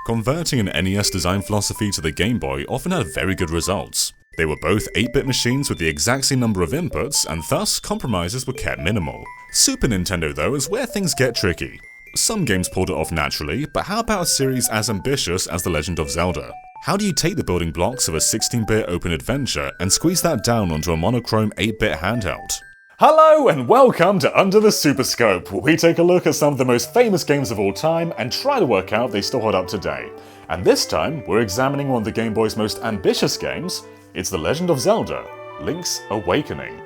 Converting an NES design philosophy to the Game Boy often had very good results. They were both 8-bit machines with the exact same number of inputs, and thus compromises were kept minimal. Super Nintendo though is where things get tricky. Some games pulled it off naturally, but how about a series as ambitious as The Legend of Zelda? How do you take the building blocks of a 16-bit open adventure and squeeze that down onto a monochrome 8-bit handheld? Hello and welcome to Under the Super Scope, where we take a look at some of the most famous games of all time and try to work out if they still hold up today. And this time, we're examining one of the Game Boy's most ambitious games. It's The Legend of Zelda, Link's Awakening.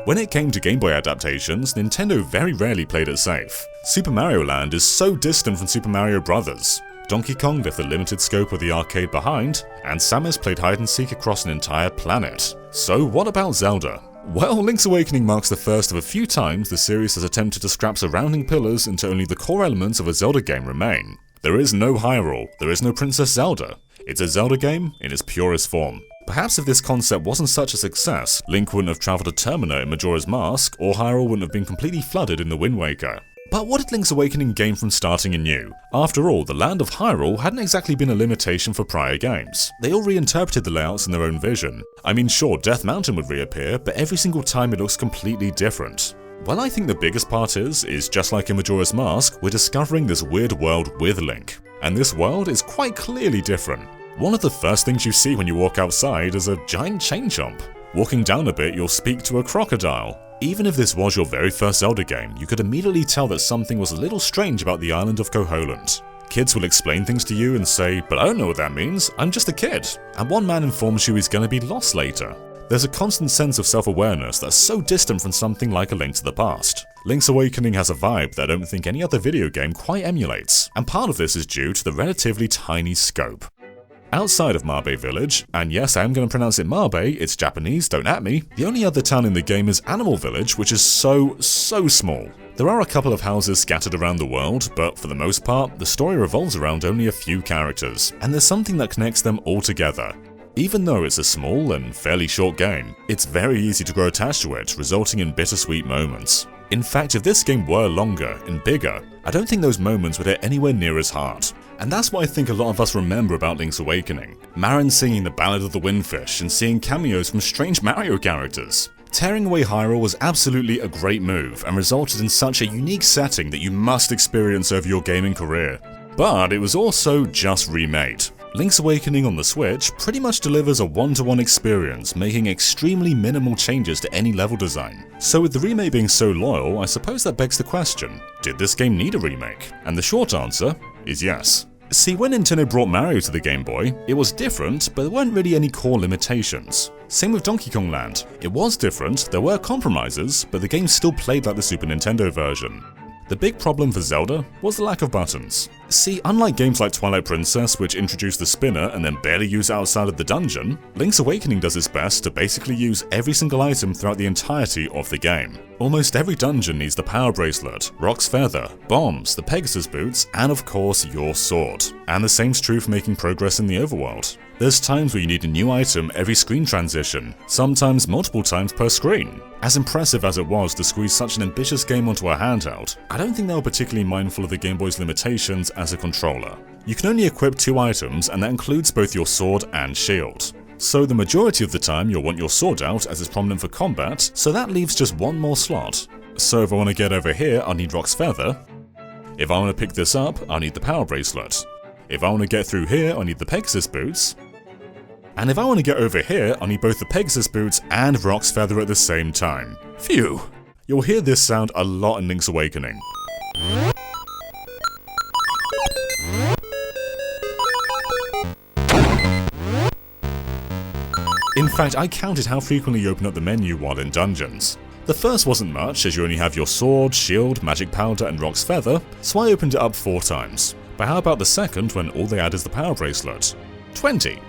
When it came to Game Boy adaptations, Nintendo very rarely played it safe. Super Mario Land is so distant from Super Mario Bros. Donkey Kong left the limited scope of the arcade behind, and Samus played hide-and-seek across an entire planet. So what about Zelda? Well, Link's Awakening marks the first of a few times the series has attempted to scrap surrounding pillars until only the core elements of a Zelda game remain. There is no Hyrule, there is no Princess Zelda. It's a Zelda game in its purest form. Perhaps if this concept wasn't such a success, Link wouldn't have travelled to Termina in Majora's Mask, or Hyrule wouldn't have been completely flooded in The Wind Waker. But what did Link's Awakening gain from starting anew? After all, the land of Hyrule hadn't exactly been a limitation for prior games. They all reinterpreted the layouts in their own vision. I mean, sure, Death Mountain would reappear, but every single time it looks completely different. Well, I think the biggest part is just like in Majora's Mask, we're discovering this weird world with Link. And this world is quite clearly different. One of the first things you see when you walk outside is a giant chain chomp. Walking down a bit, you'll speak to a crocodile. Even if this was your very first Zelda game, you could immediately tell that something was a little strange about the island of Koholint. Kids will explain things to you and say, "But I don't know what that means, I'm just a kid." And one man informs you he's going to be lost later. There's a constant sense of self-awareness that's so distant from something like A Link to the Past. Link's Awakening has a vibe that I don't think any other video game quite emulates, and part of this is due to the relatively tiny scope. Outside of Mabe Village, and yes, I am going to pronounce it Mabe, it's Japanese, don't at me, the only other town in the game is Animal Village, which is so small. There are a couple of houses scattered around the world, but for the most part, the story revolves around only a few characters, and there's something that connects them all together. Even though it's a small and fairly short game, it's very easy to grow attached to it, resulting in bittersweet moments. In fact, if this game were longer and bigger, I don't think those moments would hit anywhere near as hard. And that's what I think a lot of us remember about Link's Awakening. Marin singing the Ballad of the Windfish and seeing cameos from strange Mario characters. Tearing away Hyrule was absolutely a great move and resulted in such a unique setting that you must experience over your gaming career. But it was also just remade. Link's Awakening on the Switch pretty much delivers a one-to-one experience, making extremely minimal changes to any level design. So with the remake being so loyal, I suppose that begs the question, did this game need a remake? And the short answer is yes. See, when Nintendo brought Mario to the Game Boy, it was different, but there weren't really any core limitations. Same with Donkey Kong Land. It was different, there were compromises, but the game still played like the Super Nintendo version. The big problem for Zelda was the lack of buttons. See, unlike games like Twilight Princess, which introduced the spinner and then barely use it outside of the dungeon, Link's Awakening does its best to basically use every single item throughout the entirety of the game. Almost every dungeon needs the Power Bracelet, Rock's Feather, bombs, the Pegasus Boots, and of course your sword. And the same's true for making progress in the overworld. There's times where you need a new item every screen transition, sometimes multiple times per screen. As impressive as it was to squeeze such an ambitious game onto a handheld, I don't think they were particularly mindful of the Game Boy's limitations as a controller. You can only equip 2 items, and that includes both your sword and shield. So the majority of the time you'll want your sword out as it's prominent for combat, so that leaves just one more slot. So if I want to get over here, I'll need Rock's Feather. If I want to pick this up, I'll need the Power Bracelet. If I want to get through here, I'll need the Pegasus Boots. And if I want to get over here, I'll need both the Pegasus Boots and Rock's Feather at the same time. Phew! You'll hear this sound a lot in Link's Awakening. In fact, I counted how frequently you open up the menu while in dungeons. The first wasn't much, as you only have your sword, shield, magic powder, and Rock's Feather, so I opened it up 4 times. But how about the second, when all they add is the Power Bracelet? 20!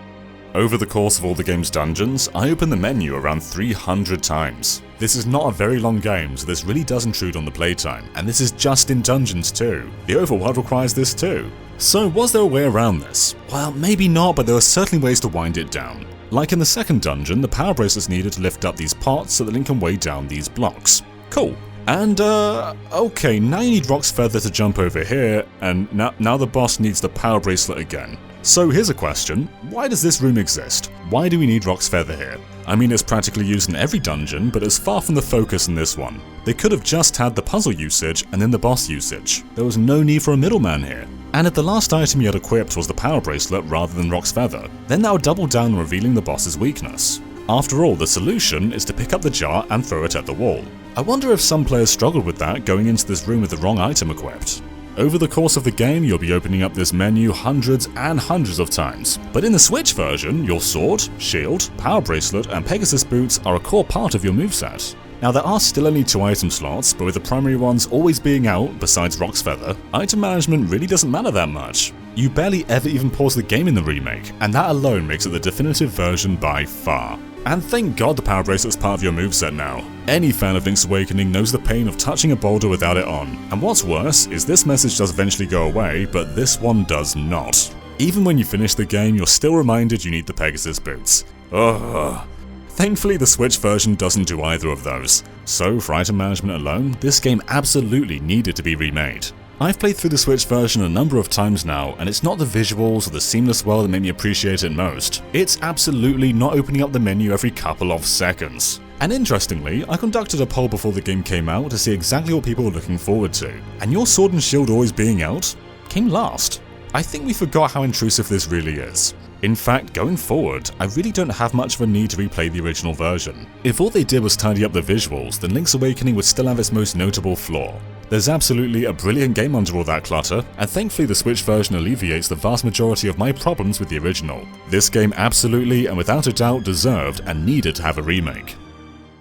Over the course of all the game's dungeons, I opened the menu around 300 times. This is not a very long game, so this really does intrude on the playtime, and this is just in dungeons too. The overworld requires this too. So was there a way around this? Well, maybe not, but there were certainly ways to wind it down. Like in the second dungeon, the Power Bracelet's needed to lift up these pots so that Link can weigh down these blocks. Cool. And okay, now you need Rock's Feather to jump over here, and now the boss needs the Power Bracelet again. So here's a question, why does this room exist? Why do we need Rock's Feather here? I mean, it's practically used in every dungeon, but it's far from the focus in this one. They could have just had the puzzle usage and then the boss usage. There was no need for a middleman here. And if the last item you had equipped was the Power Bracelet rather than Rock's Feather, then that would double down on revealing the boss's weakness. After all, the solution is to pick up the jar and throw it at the wall. I wonder if some players struggled with that going into this room with the wrong item equipped. Over the course of the game, you'll be opening up this menu hundreds and hundreds of times. But in the Switch version, your sword, shield, power bracelet, and Pegasus boots are a core part of your moveset. Now there are still only 2 item slots, but with the primary ones always being out, besides Rock's Feather, item management really doesn't matter that much. You barely ever even pause the game in the remake, and that alone makes it the definitive version by far. And thank God the Power Bracelet's part of your moveset now. Any fan of Link's Awakening knows the pain of touching a boulder without it on. And what's worse is this message does eventually go away, but this one does not. Even when you finish the game, you're still reminded you need the Pegasus boots. Ugh. Thankfully, the Switch version doesn't do either of those. So for item management alone, this game absolutely needed to be remade. I've played through the Switch version a number of times now, and it's not the visuals or the seamless world that made me appreciate it most. It's absolutely not opening up the menu every couple of seconds. And interestingly, I conducted a poll before the game came out to see exactly what people were looking forward to, and your Sword and Shield always being out came last. I think we forgot how intrusive this really is. In fact, going forward, I really don't have much of a need to replay the original version. If all they did was tidy up the visuals, then Link's Awakening would still have its most notable flaw. There's absolutely a brilliant game under all that clutter, and thankfully the Switch version alleviates the vast majority of my problems with the original. This game absolutely and without a doubt deserved and needed to have a remake.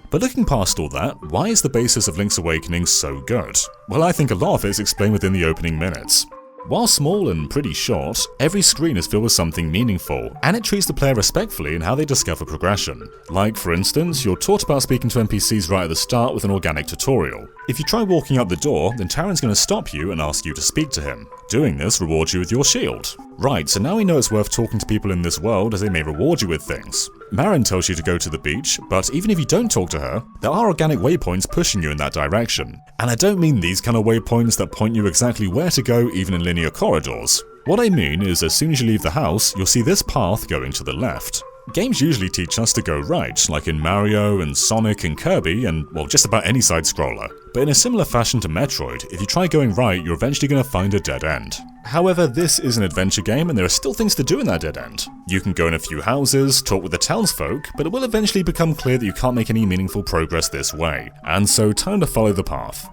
But looking past all that, why is the basis of Link's Awakening so good? Well, I think a lot of it is explained within the opening minutes. While small and pretty short, every screen is filled with something meaningful, and it treats the player respectfully in how they discover progression. Like, for instance, you're taught about speaking to NPCs right at the start with an organic tutorial. If you try walking out the door, then Taran's going to stop you and ask you to speak to him. Doing this rewards you with your shield. Right, so now we know it's worth talking to people in this world as they may reward you with things. Marin tells you to go to the beach, but even if you don't talk to her, there are organic waypoints pushing you in that direction. And I don't mean these kind of waypoints that point you exactly where to go even in linear corridors. What I mean is as soon as you leave the house, you'll see this path going to the left. Games usually teach us to go right, like in Mario and Sonic and Kirby and, well, just about any side-scroller. But in a similar fashion to Metroid, if you try going right, you're eventually going to find a dead end. However, this is an adventure game and there are still things to do in that dead end. You can go in a few houses, talk with the townsfolk, but it will eventually become clear that you can't make any meaningful progress this way, and so time to follow the path.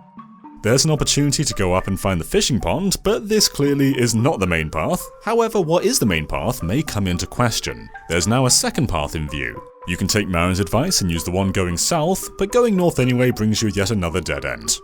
There's an opportunity to go up and find the fishing pond, but this clearly is not the main path. However, what is the main path may come into question. There's now a second path in view. You can take Marin's advice and use the one going south, but going north anyway brings you yet another dead end.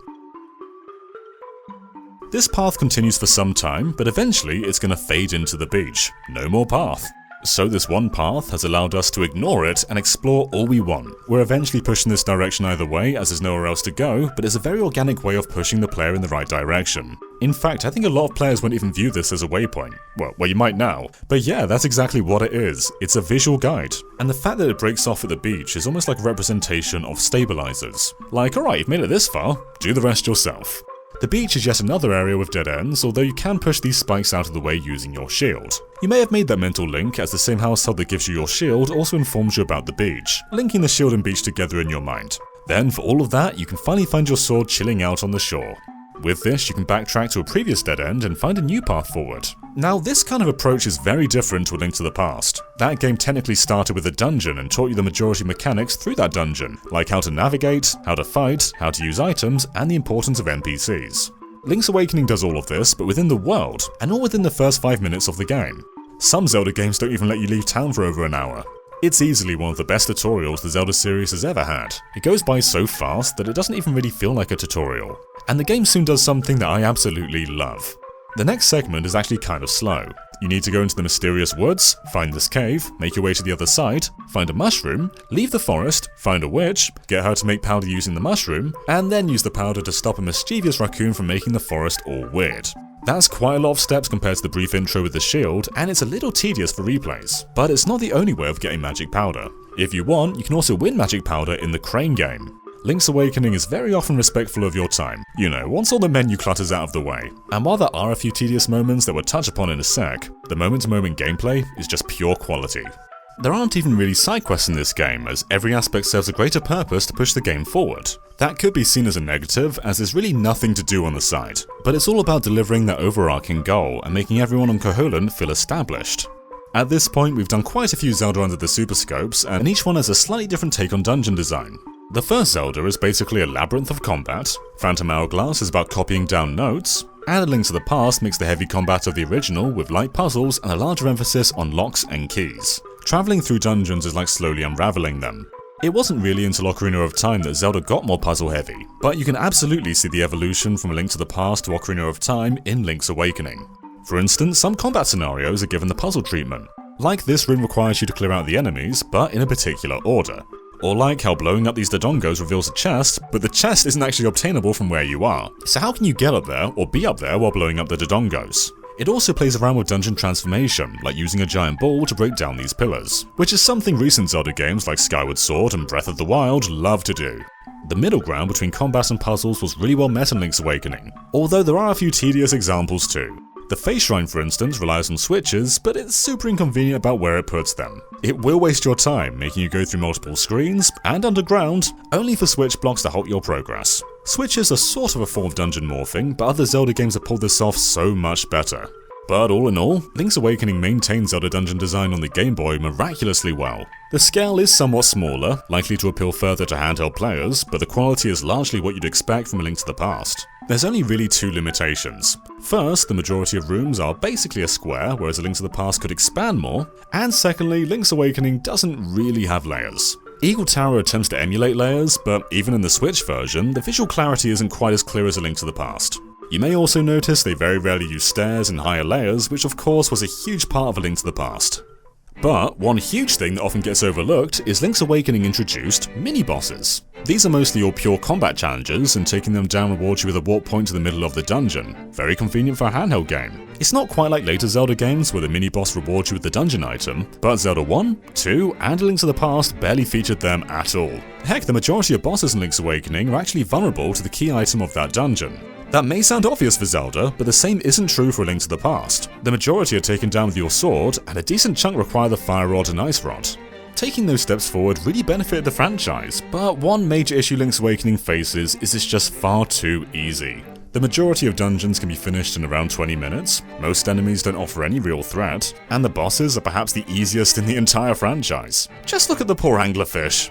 This path continues for some time, but eventually it's going to fade into the beach. No more path. So this one path has allowed us to ignore it and explore all we want. We're eventually pushing this direction either way as there's nowhere else to go, but it's a very organic way of pushing the player in the right direction. In fact, I think a lot of players won't even view this as a waypoint. Well, you might now. But yeah, that's exactly what it is. It's a visual guide. And the fact that it breaks off at the beach is almost like a representation of stabilizers. Like, alright, you've made it this far, do the rest yourself. The beach is yet another area with dead ends, although you can push these spikes out of the way using your shield. You may have made that mental link, as the same household that gives you your shield also informs you about the beach, linking the shield and beach together in your mind. Then, for all of that, you can finally find your sword chilling out on the shore. With this, you can backtrack to a previous dead end and find a new path forward. Now, this kind of approach is very different to A Link to the Past. That game technically started with a dungeon and taught you the majority of mechanics through that dungeon, like how to navigate, how to fight, how to use items, and the importance of NPCs. Link's Awakening does all of this, but within the world, and all within the first 5 minutes of the game. Some Zelda games don't even let you leave town for over an hour. It's easily one of the best tutorials the Zelda series has ever had. It goes by so fast that it doesn't even really feel like a tutorial. And the game soon does something that I absolutely love. The next segment is actually kind of slow. You need to go into the mysterious woods, find this cave, make your way to the other side, find a mushroom, leave the forest, find a witch, get her to make powder using the mushroom, and then use the powder to stop a mischievous raccoon from making the forest all weird. That's quite a lot of steps compared to the brief intro with the shield, and it's a little tedious for replays. But it's not the only way of getting magic powder. If you want, you can also win magic powder in the crane game. Link's Awakening is very often respectful of your time, you know, once all the menu clutter's out of the way. And while there are a few tedious moments that we'll touch upon in a sec, the moment-to-moment gameplay is just pure quality. There aren't even really side quests in this game, as every aspect serves a greater purpose to push the game forward. That could be seen as a negative, as there's really nothing to do on the side, but it's all about delivering that overarching goal and making everyone on Koholint feel established. At this point, we've done quite a few Zelda under the Super Scopes, and each one has a slightly different take on dungeon design. The first Zelda is basically a labyrinth of combat, Phantom Hourglass is about copying down notes, and A Link to the Past makes the heavy combat of the original with light puzzles and a larger emphasis on locks and keys. Travelling through dungeons is like slowly unravelling them. It wasn't really until Ocarina of Time that Zelda got more puzzle heavy, but you can absolutely see the evolution from A Link to the Past to Ocarina of Time in Link's Awakening. For instance, some combat scenarios are given the puzzle treatment. Like this room requires you to clear out the enemies, but in a particular order. Or like how blowing up these Dodongos reveals a chest, but the chest isn't actually obtainable from where you are. So how can you get up there, or be up there while blowing up the Dodongos? It also plays around with dungeon transformation, like using a giant ball to break down these pillars, which is something recent Zelda games like Skyward Sword and Breath of the Wild love to do. The middle ground between combat and puzzles was really well met in Link's Awakening, although there are a few tedious examples too. The face shrine, for instance, relies on switches, but it's super inconvenient about where it puts them. It will waste your time, making you go through multiple screens, and underground, only for switch blocks to halt your progress. Switches are sort of a form of dungeon morphing, but other Zelda games have pulled this off so much better. But all in all, Link's Awakening maintains Zelda dungeon design on the Game Boy miraculously well. The scale is somewhat smaller, likely to appeal further to handheld players, but the quality is largely what you'd expect from A Link to the Past. There's only really two limitations. First, the majority of rooms are basically a square, whereas A Link to the Past could expand more, and secondly, Link's Awakening doesn't really have layers. Eagle Tower attempts to emulate layers, but even in the Switch version, the visual clarity isn't quite as clear as A Link to the Past. You may also notice they very rarely use stairs and higher layers, which of course was a huge part of A Link to the Past. But one huge thing that often gets overlooked is Link's Awakening introduced mini-bosses. These are mostly all pure combat challenges, and taking them down rewards you with a warp point to the middle of the dungeon. Very convenient for a handheld game. It's not quite like later Zelda games where the mini-boss rewards you with the dungeon item, but Zelda 1, 2, and A Link to the Past barely featured them at all. Heck, the majority of bosses in Link's Awakening are actually vulnerable to the key item of that dungeon. That may sound obvious for Zelda, but the same isn't true for A Link to the Past. The majority are taken down with your sword, and a decent chunk require the Fire Rod and Ice Rod. Taking those steps forward really benefited the franchise, but one major issue Link's Awakening faces is it's just far too easy. The majority of dungeons can be finished in around 20 minutes, most enemies don't offer any real threat, and the bosses are perhaps the easiest in the entire franchise. Just look at the poor anglerfish.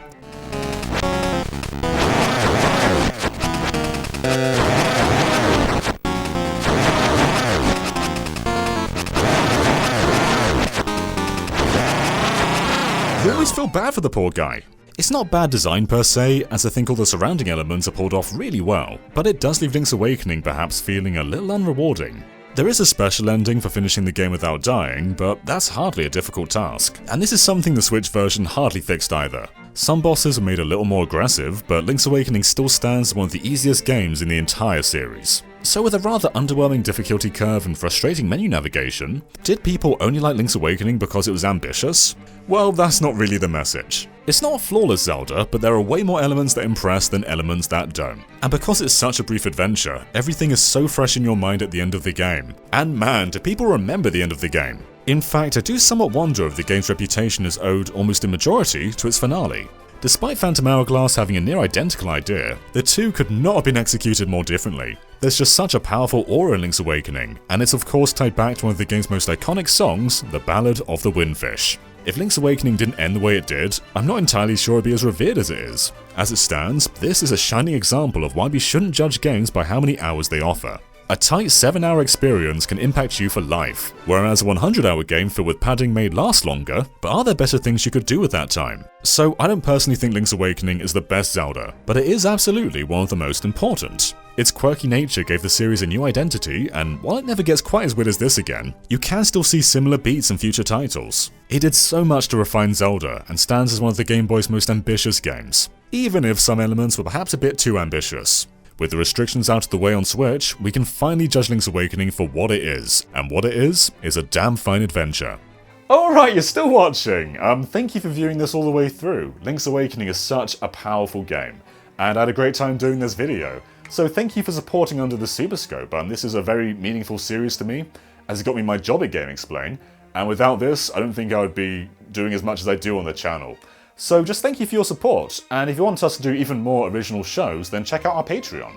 You always feel bad for the poor guy. It's not bad design per se, as I think all the surrounding elements are pulled off really well, but it does leave Link's Awakening perhaps feeling a little unrewarding. There is a special ending for finishing the game without dying, but that's hardly a difficult task, and this is something the Switch version hardly fixed either. Some bosses were made a little more aggressive, but Link's Awakening still stands as one of the easiest games in the entire series. So with a rather underwhelming difficulty curve and frustrating menu navigation, did people only like Link's Awakening because it was ambitious? Well, that's not really the message. It's not a flawless Zelda, but there are way more elements that impress than elements that don't. And because it's such a brief adventure, everything is so fresh in your mind at the end of the game. And man, do people remember the end of the game. In fact, I do somewhat wonder if the game's reputation is owed almost in majority to its finale. Despite Phantom Hourglass having a near identical idea, the two could not have been executed more differently. There's just such a powerful aura in Link's Awakening, and it's of course tied back to one of the game's most iconic songs, the Ballad of the Windfish. If Link's Awakening didn't end the way it did, I'm not entirely sure it'd be as revered as it is. As it stands, this is a shining example of why we shouldn't judge games by how many hours they offer. A tight 7-hour experience can impact you for life, whereas a 100-hour game filled with padding may last longer, but are there better things you could do with that time? So I don't personally think Link's Awakening is the best Zelda, but it is absolutely one of the most important. Its quirky nature gave the series a new identity, and while it never gets quite as weird as this again, you can still see similar beats in future titles. It did so much to refine Zelda, and stands as one of the Game Boy's most ambitious games, even if some elements were perhaps a bit too ambitious. With the restrictions out of the way on Switch, we can finally judge Link's Awakening for what it is, and what it is a damn fine adventure. Alright, you're still watching! Thank you for viewing this all the way through. Link's Awakening is such a powerful game. and I had a great time doing this video. So thank you for supporting Under the Super Scope. This is a very meaningful series to me, as it got me my job at GameXplain, and without this, I don't think I would be doing as much as I do on the channel. So just thank you for your support, and if you want us to do even more original shows, then check out our Patreon.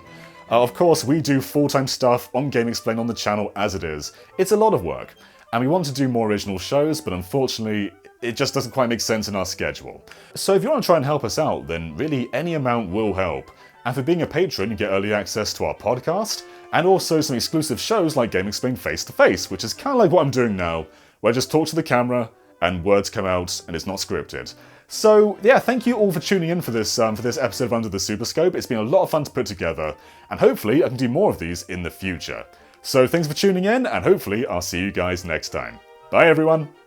Of course, we do full-time stuff on GameXplain on the channel as it is. It's a lot of work, and we want to do more original shows, but unfortunately, it just doesn't quite make sense in our schedule. So if you want to try and help us out, then really any amount will help. And for being a patron, you get early access to our podcast, and also some exclusive shows like GameXplain Face to Face, which is kind of like what I'm doing now, where I just talk to the camera, and words come out, and it's not scripted. So yeah, thank you all for tuning in for this episode of Under the Super Scope. It's been a lot of fun to put together, and hopefully I can do more of these in the future. So thanks for tuning in, and hopefully I'll see you guys next time. Bye everyone!